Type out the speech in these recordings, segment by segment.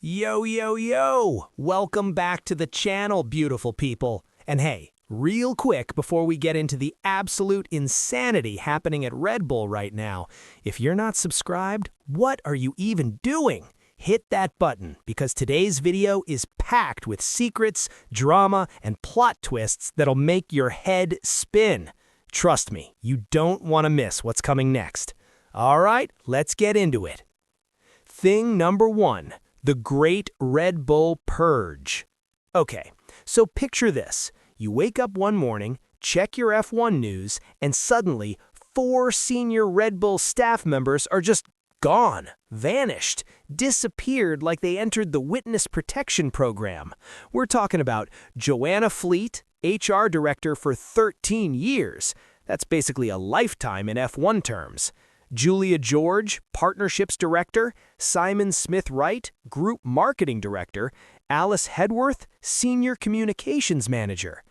Yo, yo, yo! Welcome back to the channel, beautiful people. And hey, real quick before we get into the absolute insanity happening at Red Bull right now, if you're not subscribed, what are you even doing? Hit that button because today's video is packed with secrets, drama, and plot twists that'll make your head spin. Trust me, you don't want to miss what's coming next. All right, let's get into it. Thing number one. The Great Red Bull Purge. Okay, so picture this. You wake up one morning, check your F1 news, and suddenly 4 senior Red Bull staff members are just gone, vanished, disappeared like they entered the witness protection program. We're talking about Joanna Fleet, HR director for 13 years. That's basically a lifetime in F1 terms. Julia George, Partnerships Director, Simon Smith-Wright, Group Marketing Director, Alice Hedworth, Senior Communications Manager.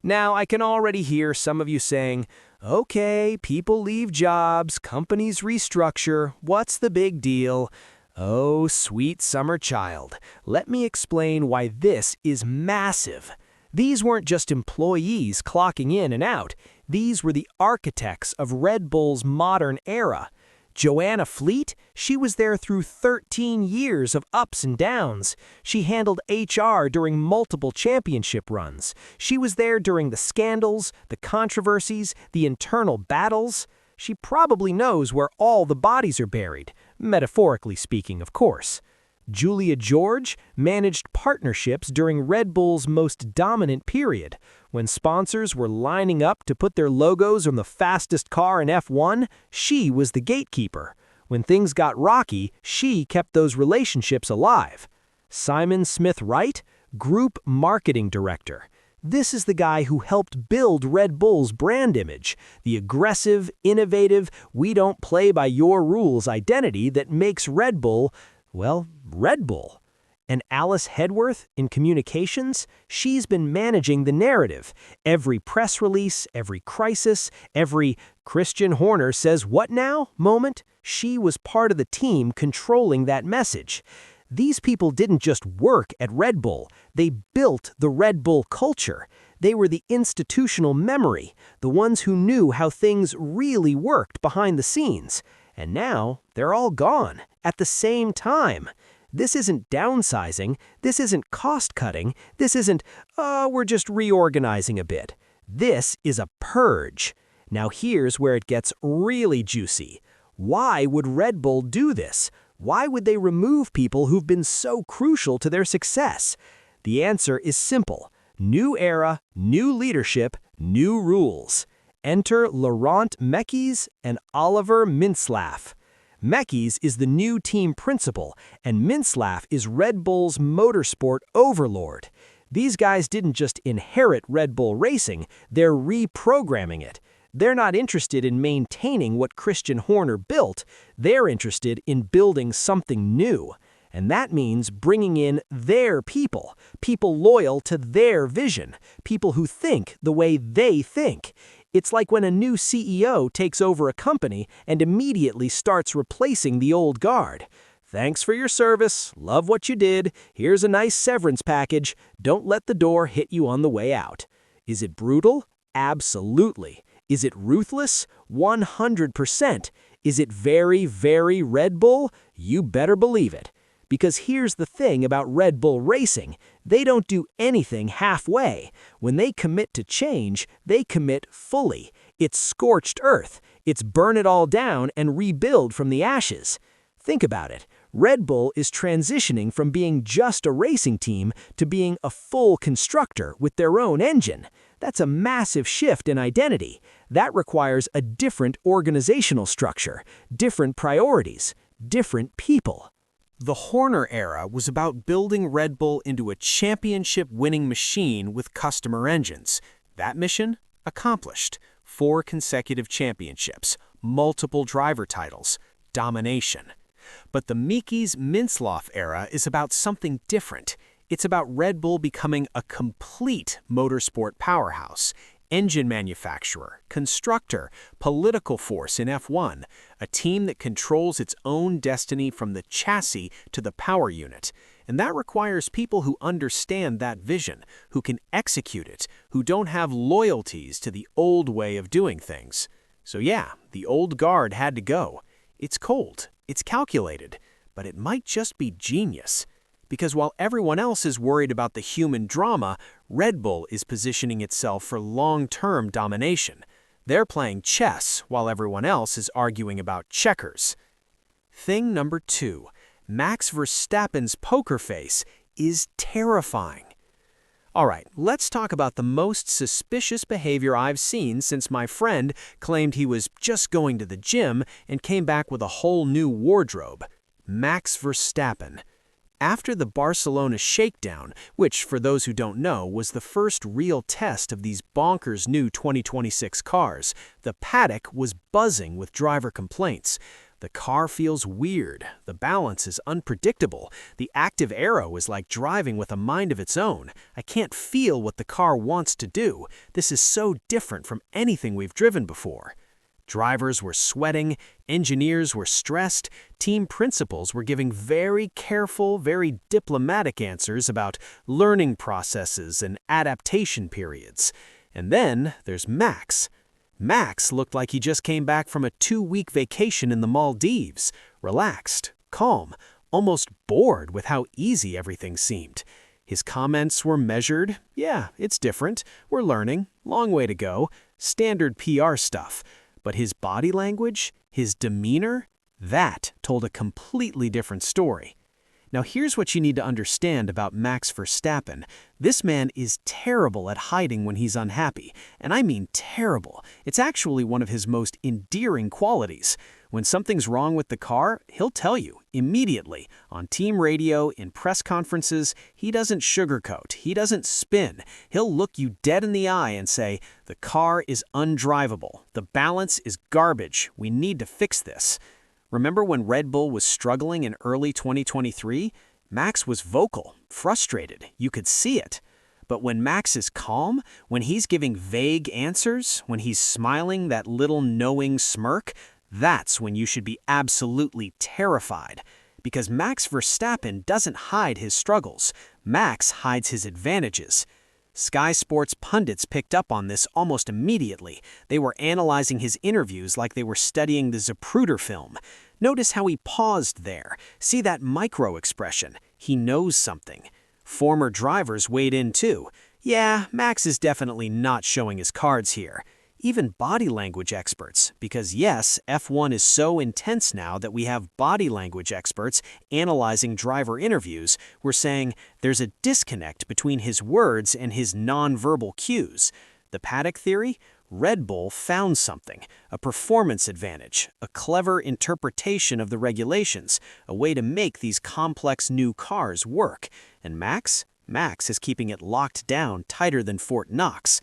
Now, I can already hear some of you saying, okay, people leave jobs, companies restructure, what's the big deal? Oh, sweet summer child, let me explain why this is massive. These weren't just employees clocking in and out. These were the architects of Red Bull's modern era. Joanna Fleet, she was there through 13 years of ups and downs. She handled HR during multiple championship runs. She was there during the scandals, the controversies, the internal battles. She probably knows where all the bodies are buried, metaphorically speaking, of course. Julia George managed partnerships during Red Bull's most dominant period. When sponsors were lining up to put their logos on the fastest car in F1, she was the gatekeeper. When things got rocky, she kept those relationships alive. Simon Smith-Wright, Group Marketing Director. This is the guy who helped build Red Bull's brand image, the aggressive, innovative, we don't play by your rules identity that makes Red Bull, well, Red Bull. And Alice Hedworth, in communications, she's been managing the narrative. Every press release, every crisis, every Christian Horner says what now moment, she was part of the team controlling that message. These people didn't just work at Red Bull, they built the Red Bull culture. They were the institutional memory, the ones who knew how things really worked behind the scenes. And now, they're all gone, at the same time. This isn't downsizing, this isn't cost-cutting, this isn't, we're just reorganizing a bit. This is a purge. Now here's where it gets really juicy. Why would Red Bull do this? Why would they remove people who've been so crucial to their success? The answer is simple. New era, new leadership, new rules. Enter Laurent Mekies and Oliver Mintzlaff. Mekies is the new team principal, and Mintzlaff is Red Bull's motorsport overlord. These guys didn't just inherit Red Bull racing, they're reprogramming it. They're not interested in maintaining what Christian Horner built, they're interested in building something new. And that means bringing in their people loyal to their vision, people who think the way they think. It's like when a new CEO takes over a company and immediately starts replacing the old guard. Thanks for your service, love what you did, here's a nice severance package, don't let the door hit you on the way out. Is it brutal? Absolutely. Is it ruthless? 100%. Is it very, very Red Bull? You better believe it. Because here's the thing about Red Bull Racing, they don't do anything halfway. When they commit to change, they commit fully. It's scorched earth. It's burn it all down and rebuild from the ashes. Think about it. Red Bull is transitioning from being just a racing team to being a full constructor with their own engine. That's a massive shift in identity. That requires a different organizational structure, different priorities, different people. The Horner era was about building Red Bull into a championship-winning machine with customer engines. That mission? Accomplished. 4 consecutive championships, multiple driver titles, domination. But the Mekies-Mintzlaff era is about something different. It's about Red Bull becoming a complete motorsport powerhouse. engine manufacturer, constructor, political force in F1, a team that controls its own destiny from the chassis to the power unit. And that requires people who understand that vision, who can execute it, who don't have loyalties to the old way of doing things. So yeah, the old guard had to go. It's cold, it's calculated, but it might just be genius. Because while everyone else is worried about the human drama, Red Bull is positioning itself for long-term domination. They're playing chess while everyone else is arguing about checkers. Thing number 2, Max Verstappen's poker face is terrifying. Alright, let's talk about the most suspicious behavior I've seen since my friend claimed he was just going to the gym and came back with a whole new wardrobe. Max Verstappen. After the Barcelona shakedown, which, for those who don't know, was the first real test of these bonkers new 2026 cars, the paddock was buzzing with driver complaints. The car feels weird, the balance is unpredictable, the active aero is like driving with a mind of its own. I can't feel what the car wants to do. This is so different from anything we've driven before. Drivers were sweating, engineers were stressed, team principals were giving very careful, very diplomatic answers about learning processes and adaptation periods. And then there's Max. Max looked like he just came back from a 2-week vacation in the Maldives, relaxed, calm, almost bored with how easy everything seemed. His comments were measured. Yeah, it's different. We're learning. Long way to go. Standard PR stuff. But his body language, his demeanor, that told a completely different story. Now here's what you need to understand about Max Verstappen. This man is terrible at hiding when he's unhappy, and I mean terrible. It's actually one of his most endearing qualities. When something's wrong with the car, he'll tell you immediately. On team radio, in press conferences, he doesn't sugarcoat, he doesn't spin. He'll look you dead in the eye and say, "The car is undrivable, the balance is garbage, we need to fix this." Remember when Red Bull was struggling in early 2023? Max was vocal, frustrated, you could see it. But when Max is calm, when he's giving vague answers, when he's smiling that little knowing smirk, that's when you should be absolutely terrified. Because Max Verstappen doesn't hide his struggles, Max hides his advantages. Sky Sports pundits picked up on this almost immediately. They were analyzing his interviews like they were studying the Zapruder film. Notice how he paused there. See that micro-expression. He knows something. Former drivers weighed in too. Yeah, Max is definitely not showing his cards here. Even body language experts, because yes, F1 is so intense now that we have body language experts analyzing driver interviews, were saying there's a disconnect between his words and his non-verbal cues. The paddock theory? Red Bull found something, a performance advantage, a clever interpretation of the regulations, a way to make these complex new cars work. And Max? Max is keeping it locked down tighter than Fort Knox.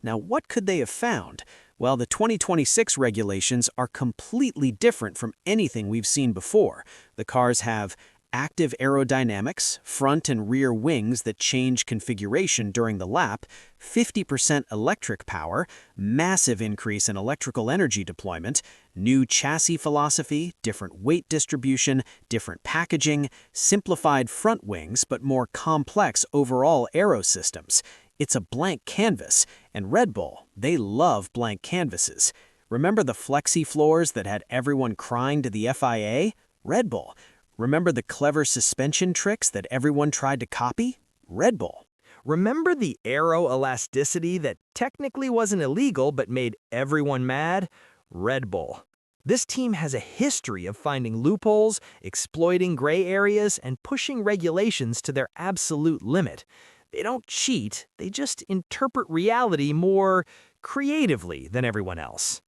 Now, what could they have found? Well, the 2026 regulations are completely different from anything we've seen before. The cars have active aerodynamics, front and rear wings that change configuration during the lap, 50% electric power, massive increase in electrical energy deployment, new chassis philosophy, different weight distribution, different packaging, simplified front wings but more complex overall aero systems. It's a blank canvas, and Red Bull, they love blank canvases. Remember the flexi floors that had everyone crying to the FIA? Red Bull. Remember the clever suspension tricks that everyone tried to copy? Red Bull. Remember the aero-elasticity that technically wasn't illegal but made everyone mad? Red Bull. This team has a history of finding loopholes, exploiting gray areas, and pushing regulations to their absolute limit. They don't cheat, they just interpret reality more creatively than everyone else.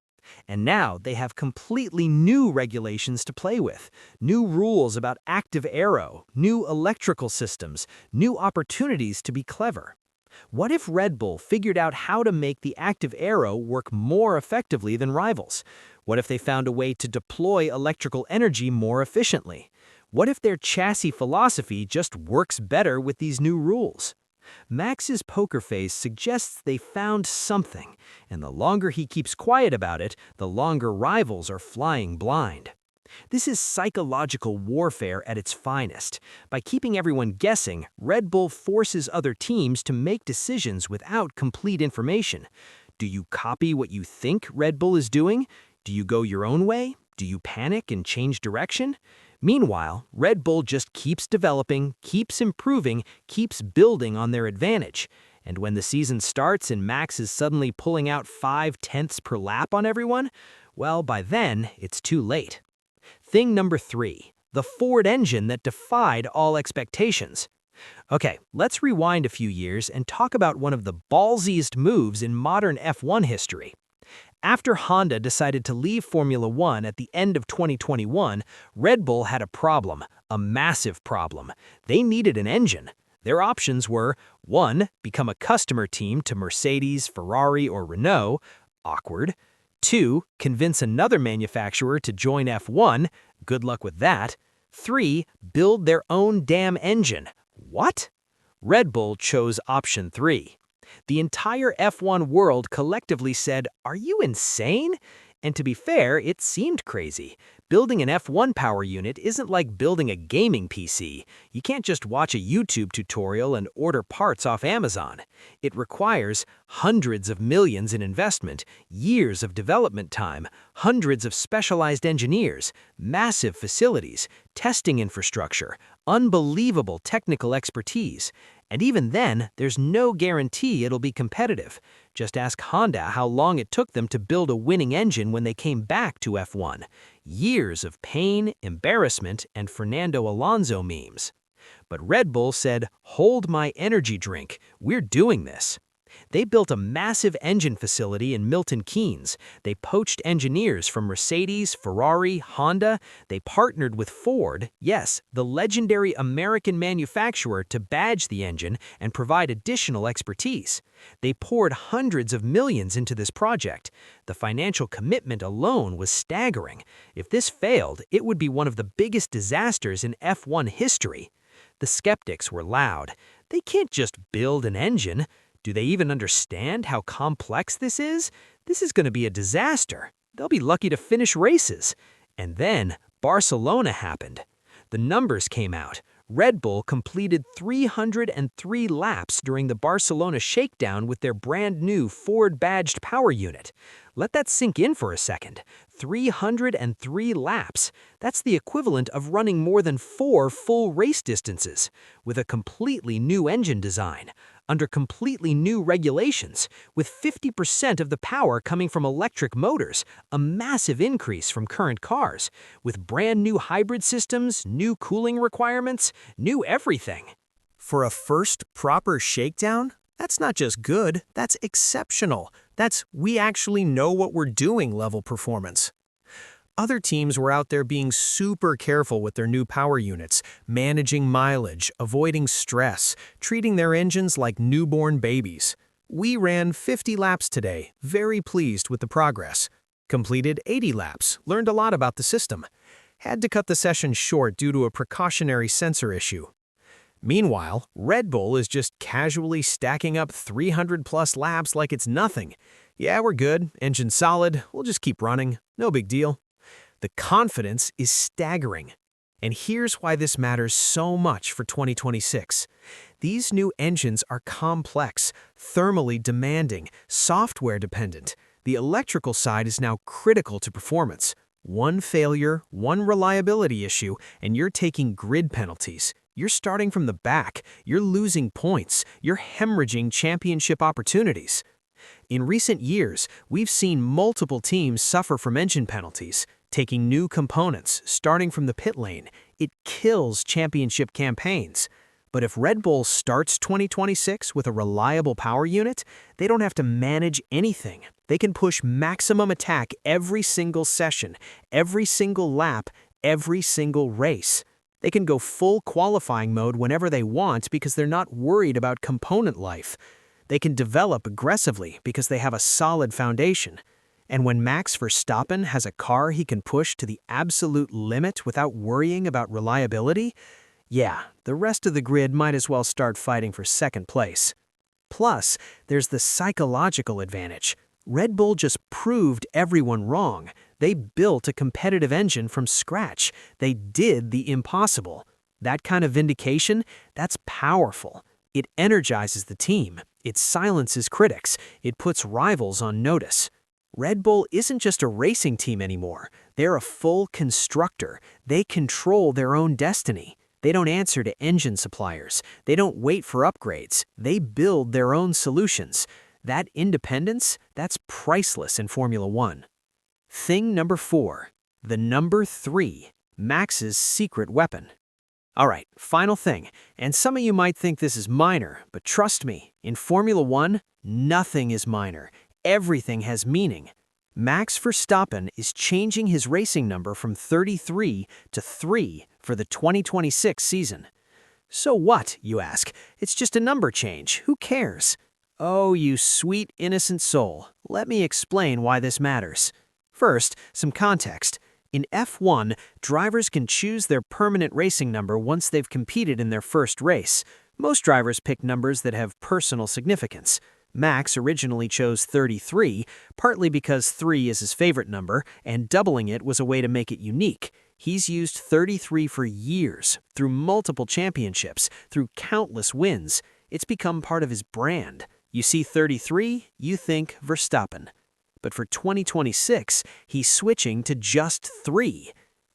And now they have completely new regulations to play with, new rules about active aero, new electrical systems, new opportunities to be clever. What if Red Bull figured out how to make the active aero work more effectively than rivals? What if they found a way to deploy electrical energy more efficiently? What if their chassis philosophy just works better with these new rules? Max's poker face suggests they found something, and the longer he keeps quiet about it, the longer rivals are flying blind. This is psychological warfare at its finest. By keeping everyone guessing, Red Bull forces other teams to make decisions without complete information. Do you copy what you think Red Bull is doing? Do you go your own way? Do you panic and change direction? Meanwhile, Red Bull just keeps developing, keeps improving, keeps building on their advantage. And when the season starts and Max is suddenly pulling out 5/10ths per lap on everyone, well, by then, it's too late. Thing number 3, the Ford engine that defied all expectations. Okay, let's rewind a few years and talk about one of the ballsiest moves in modern F1 history. After Honda decided to leave Formula One at the end of 2021, Red Bull had a problem, a massive problem. They needed an engine. Their options were 1. Become a customer team to Mercedes, Ferrari, or Renault. Awkward. 2. Convince another manufacturer to join F1. Good luck with that. 3. Build their own damn engine. What? Red Bull chose option 3. The entire F1 world collectively said, "Are you insane?" And to be fair, it seemed crazy. Building an F1 power unit isn't like building a gaming PC. You can't just watch a YouTube tutorial and order parts off Amazon. It requires hundreds of millions in investment, years of development time, hundreds of specialized engineers, massive facilities, testing infrastructure, unbelievable technical expertise. And even then, there's no guarantee it'll be competitive. Just ask Honda how long it took them to build a winning engine when they came back to F1. Years of pain, embarrassment, and Fernando Alonso memes. But Red Bull said, "Hold my energy drink. We're doing this." They built a massive engine facility in Milton Keynes. They poached engineers from Mercedes, Ferrari, Honda. They partnered with Ford, yes, the legendary American manufacturer, to badge the engine and provide additional expertise. They poured hundreds of millions into this project. The financial commitment alone was staggering. If this failed, it would be one of the biggest disasters in F1 history. The skeptics were loud. They can't just build an engine. Do they even understand how complex this is? This is going to be a disaster. They'll be lucky to finish races. And then Barcelona happened. The numbers came out. Red Bull completed 303 laps during the Barcelona shakedown with their brand new Ford-badged power unit. Let that sink in for a second. 303 laps. That's the equivalent of running more than 4 full race distances, with a completely new engine design, under completely new regulations, with 50% of the power coming from electric motors, a massive increase from current cars, with brand new hybrid systems, new cooling requirements, new everything. For a first proper shakedown, that's not just good, that's exceptional. That's "we actually know what we're doing" level performance. Other teams were out there being super careful with their new power units, managing mileage, avoiding stress, treating their engines like newborn babies. We ran 50 laps today, very pleased with the progress. Completed 80 laps, learned a lot about the system. Had to cut the session short due to a precautionary sensor issue. Meanwhile, Red Bull is just casually stacking up 300+ laps like it's nothing. "Yeah, we're good, engine solid, we'll just keep running, no big deal." The confidence is staggering. And here's why this matters so much for 2026. These new engines are complex, thermally demanding, software dependent. The electrical side is now critical to performance. One failure, one reliability issue, and you're taking grid penalties. You're starting from the back. You're losing points. You're hemorrhaging championship opportunities. In recent years, we've seen multiple teams suffer from engine penalties. Taking new components, starting from the pit lane, it kills championship campaigns. But if Red Bull starts 2026 with a reliable power unit, they don't have to manage anything. They can push maximum attack every single session, every single lap, every single race. They can go full qualifying mode whenever they want because they're not worried about component life. They can develop aggressively because they have a solid foundation. And when Max Verstappen has a car he can push to the absolute limit without worrying about reliability, Yeah, the rest of the grid might as well start fighting for second place. Plus, there's the psychological advantage. Red Bull just proved everyone wrong. They built a competitive engine from scratch. They did the impossible. That kind of vindication, that's powerful. It energizes the team. It silences critics. It puts rivals on notice. Red Bull isn't just a racing team anymore. They're a full constructor. They control their own destiny. They don't answer to engine suppliers. They don't wait for upgrades. They build their own solutions. That independence, that's priceless in Formula One. Thing number 4, the number 3, Max's secret weapon. All right, final thing, and some of you might think this is minor, but trust me, in Formula One, nothing is minor. Everything has meaning. Max Verstappen is changing his racing number from 33 to 3 for the 2026 season. So what, you ask? It's just a number change. Who cares? Oh, you sweet, innocent soul. Let me explain why this matters. First, some context. In F1, drivers can choose their permanent racing number once they've competed in their first race. Most drivers pick numbers that have personal significance. Max originally chose 33, partly because 3 is his favorite number, and doubling it was a way to make it unique. He's used 33 for years, through multiple championships, through countless wins. It's become part of his brand. You see 33, you think Verstappen. But for 2026, he's switching to just 3.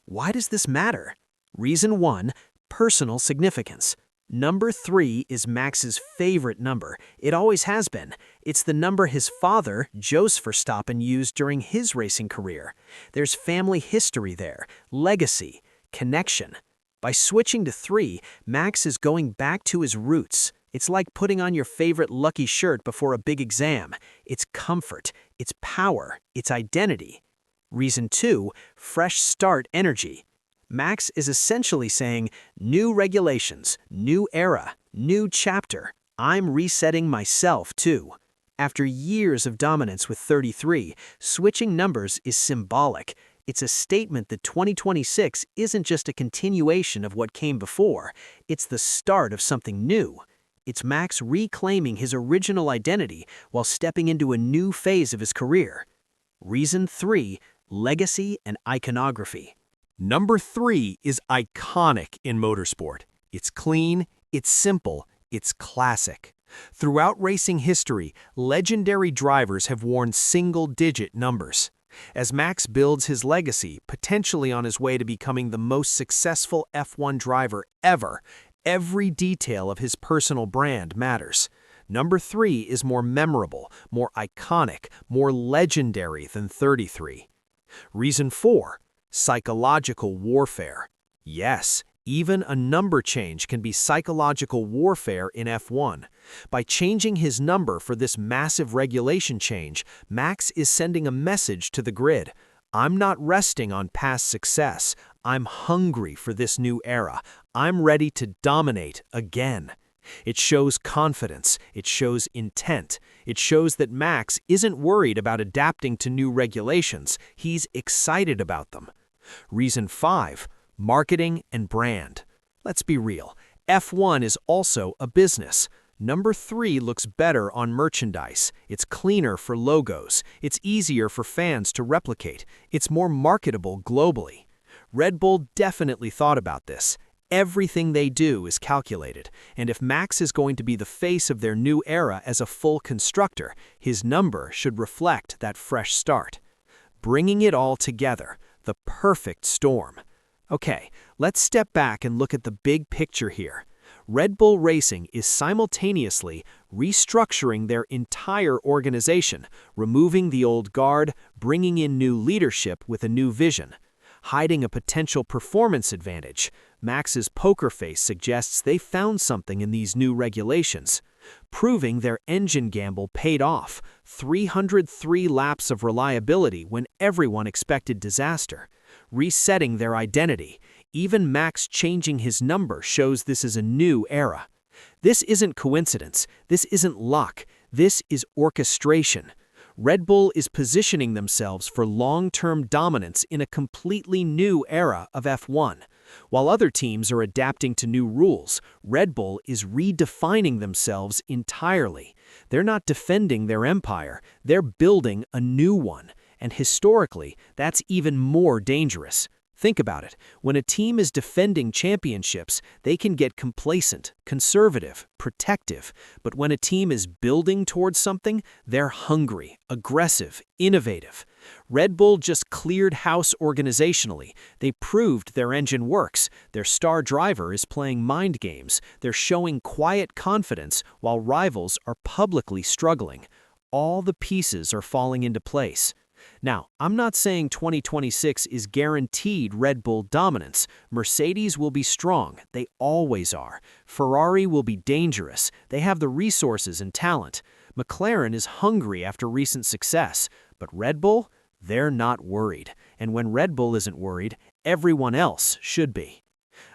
Why does this matter? Reason 1, personal significance. Number 3 is Max's favorite number. It always has been. It's the number his father, Jos Verstappen, used during his racing career. There's family history there, legacy, connection. By switching to 3, Max is going back to his roots. It's like putting on your favorite lucky shirt before a big exam. It's comfort, it's power, it's identity. Reason 2, fresh start energy. Max is essentially saying, new regulations, new era, new chapter. I'm resetting myself too. After years of dominance with 33, switching numbers is symbolic. It's a statement that 2026 isn't just a continuation of what came before. It's the start of something new. It's Max reclaiming his original identity while stepping into a new phase of his career. Reason 3, legacy and iconography. Number 3 is iconic in motorsport. It's clean, it's simple, it's classic. Throughout racing history, legendary drivers have worn single-digit numbers. As Max builds his legacy, potentially on his way to becoming the most successful F1 driver ever, every detail of his personal brand matters. Number 3 is more memorable, more iconic, more legendary than 33. Reason 4, psychological warfare. Yes, even a number change can be psychological warfare in F1. By changing his number for this massive regulation change, Max is sending a message to the grid. I'm not resting on past success. I'm hungry for this new era. I'm ready to dominate again. It shows confidence. It shows intent. It shows that Max isn't worried about adapting to new regulations. He's excited about them. Reason 5, marketing and brand. Let's be real. F1 is also a business. Number 3 looks better on merchandise. It's cleaner for logos. It's easier for fans to replicate. It's more marketable globally. Red Bull definitely thought about this. Everything they do is calculated, and if Max is going to be the face of their new era as a full constructor, his number should reflect that fresh start. Bringing it all together, the perfect storm. Okay, let's step back and look at the big picture here. Red Bull Racing is simultaneously restructuring their entire organization, removing the old guard, bringing in new leadership with a new vision. Hiding a potential performance advantage, Max's poker face suggests they found something in these new regulations. Proving their engine gamble paid off, 303 laps of reliability when everyone expected disaster. Resetting their identity, even Max changing his number shows this is a new era. This isn't coincidence, this isn't luck, this is orchestration. Red Bull is positioning themselves for long-term dominance in a completely new era of F1. While other teams are adapting to new rules, Red Bull is redefining themselves entirely. They're not defending their empire, they're building a new one. And historically, that's even more dangerous. Think about it. When a team is defending championships, they can get complacent, conservative, protective. But when a team is building towards something, they're hungry, aggressive, innovative. Red Bull just cleared house organizationally. They proved their engine works. Their star driver is playing mind games. They're showing quiet confidence while rivals are publicly struggling. All the pieces are falling into place. Now, I'm not saying 2026 is guaranteed Red Bull dominance. Mercedes will be strong. They always are. Ferrari will be dangerous. They have the resources and talent. McLaren is hungry after recent success. But Red Bull? They're not worried. And when Red Bull isn't worried, everyone else should be.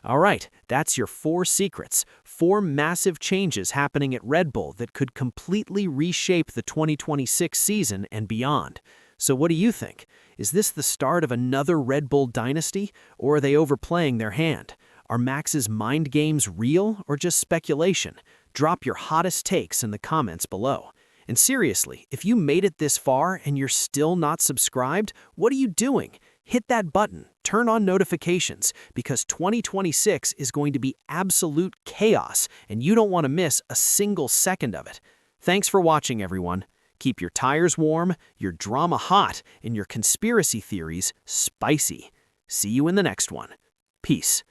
All right, that's your 4 secrets. 4 massive changes happening at Red Bull that could completely reshape the 2026 season and beyond. So what do you think? Is this the start of another Red Bull dynasty, or are they overplaying their hand? Are Max's mind games real or just speculation? Drop your hottest takes in the comments below. And seriously, if you made it this far and you're still not subscribed, what are you doing? Hit that button, turn on notifications, because 2026 is going to be absolute chaos, and you don't want to miss a single second of it. Thanks for watching, everyone. Keep your tires warm, your drama hot, and your conspiracy theories spicy. See you in the next one. Peace.